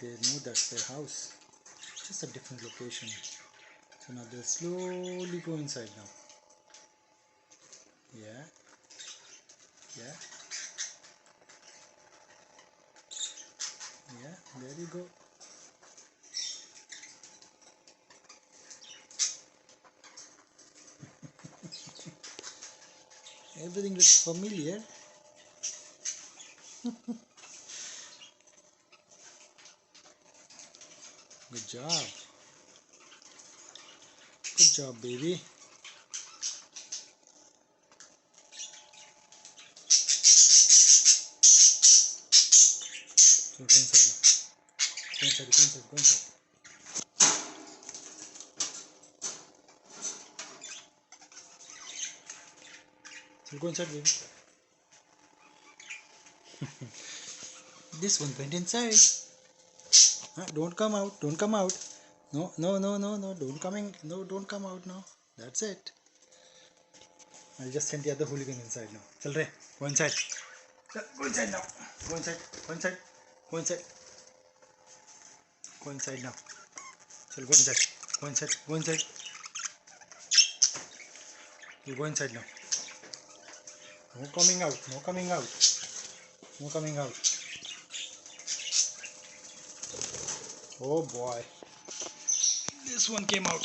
they know that's their house. Just a different location. So now they'll slowly go inside now. Yeah. Yeah. Yeah. There you go. Everything looks familiar. Good job. Good job, baby. So go inside now. Go inside, go inside, go inside. So go inside, baby. This one went inside. Don't come out. Don't come out. No, no, no, no, no. Don't coming. No, don't come out now. That's it. I'll just send the other hooligan inside now. Chal re. Go inside. Go inside now. Go inside. Go inside. Go inside. Go inside now. Chal go inside. Go inside. Go inside. You go inside now. No coming out. No coming out. No coming out. Oh boy. This one came out.